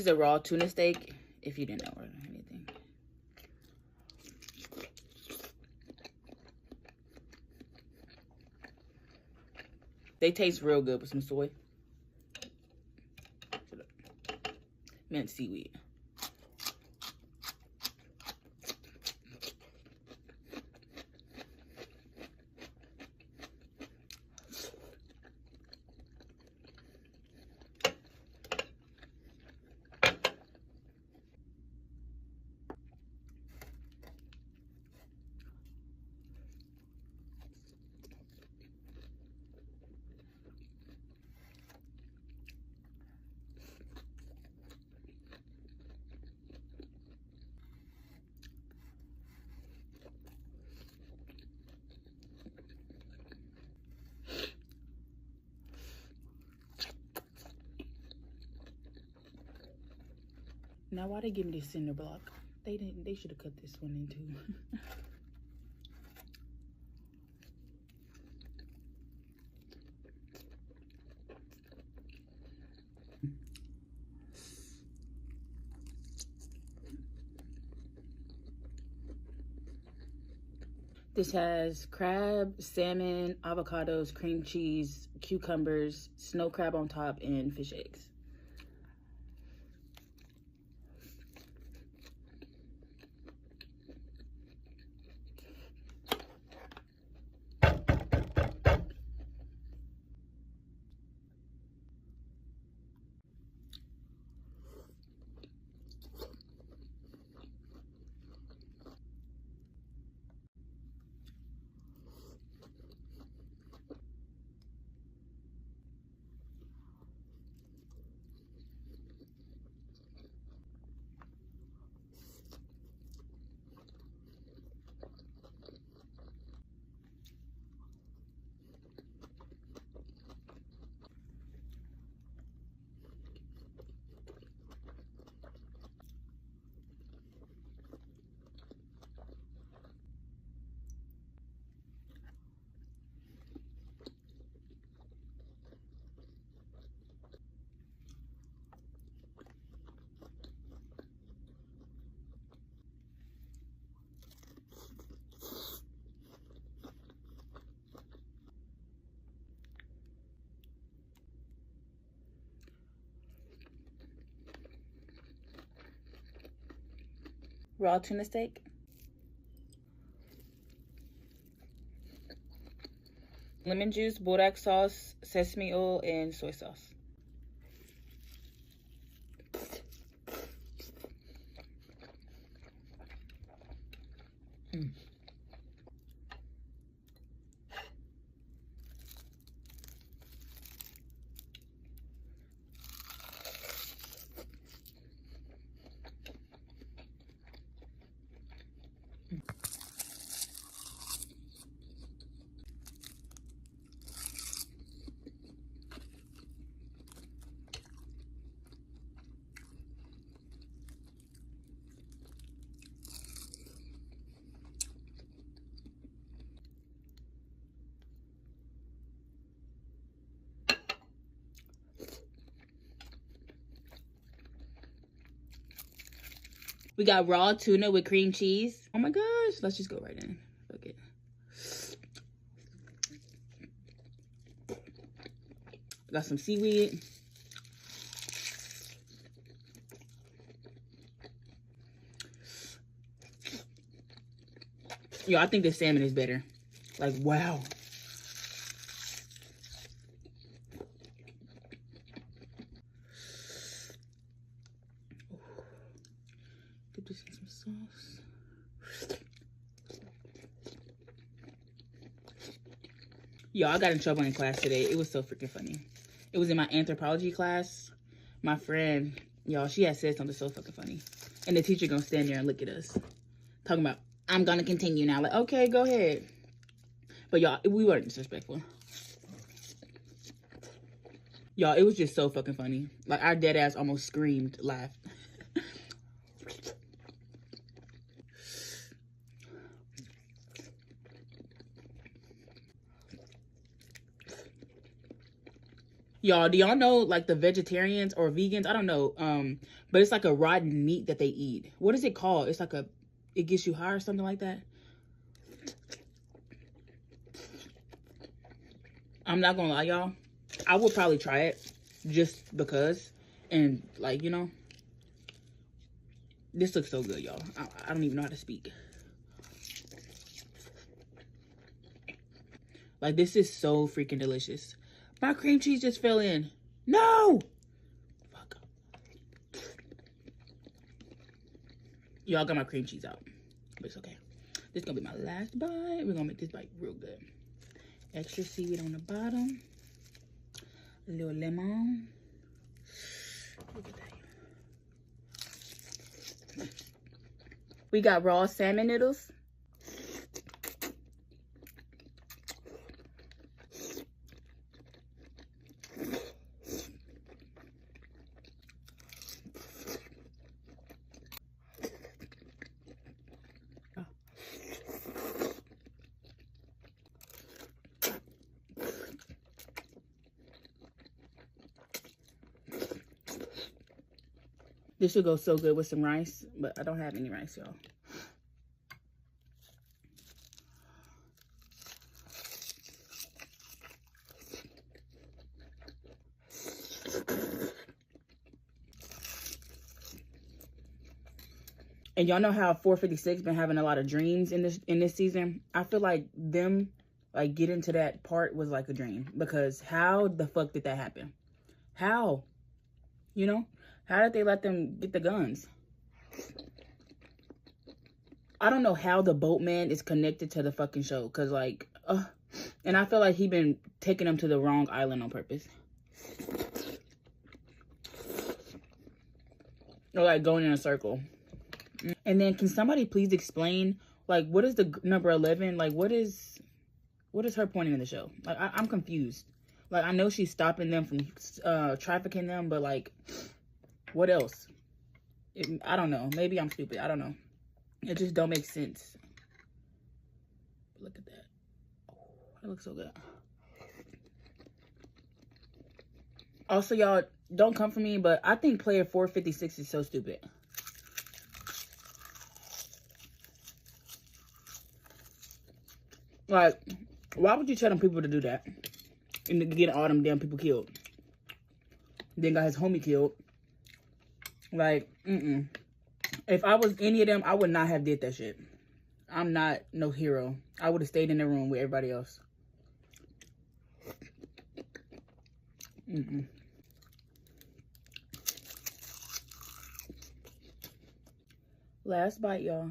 is a raw tuna steak, if you didn't know or anything. They taste real good with some soy. Mint seaweed. Now, why they give me this cinder block? They didn't. They should have cut this one in two. This has crab, salmon, avocados, cream cheese, cucumbers, snow crab on top, and fish eggs. Raw tuna steak. Lemon juice, borak sauce, sesame oil, and soy sauce. We got raw tuna with cream cheese. Oh my gosh, let's just go right in. Fuck it. Got some seaweed. Yo, I think the salmon is better. Like, wow. Dip this in some sauce. Yo, I got in trouble in class today. It was so freaking funny. It was in my anthropology class. My friend, y'all, she had said something so fucking funny. And the teacher gonna stand there and look at us. Talking about, I'm gonna continue now. Like, okay, go ahead. But y'all, we weren't disrespectful. Y'all, it was just so fucking funny. Like, our dead ass almost screamed, laughed. Y'all, do y'all know, like, the vegetarians or vegans? I don't know. But it's like a rotten meat that they eat. What is it called? It's like it gets you high or something like that. I'm not gonna lie, y'all. I would probably try it just because. And, like, you know, this looks so good, y'all. I don't even know how to speak. Like, this is so freaking delicious. My cream cheese just fell in. No! Fuck. Y'all got my cream cheese out. But it's okay. This is gonna be my last bite. We're gonna make this bite real good. Extra seaweed on the bottom. A little lemon. Look at that. We got raw salmon noodles. This would go so good with some rice, but I don't have any rice, y'all. And y'all know how 456 been having a lot of dreams in this season. I feel like them like getting to that part was like a dream, because how the fuck did that happen? How? You know? How did they let them get the guns? I don't know how the boatman is connected to the fucking show, cause like, and I feel like he been taking them to the wrong island on purpose. Or like going in a circle. And then can somebody please explain, like, what is the number 11? Like, what is her pointing in the show? Like, I'm confused. Like, I know she's stopping them from trafficking them, but like, what else? I don't know. Maybe I'm stupid. I don't know. It just don't make sense. Look at that. Oh, that looks so good. Also, y'all, don't come for me, but I think player 456 is so stupid. Like, why would you tell them people to do that? And to get all them damn people killed. Then got his homie killed. Like, If I was any of them, I would not have did that shit. I'm not no hero. I would have stayed in the room with everybody else. Last bite, y'all.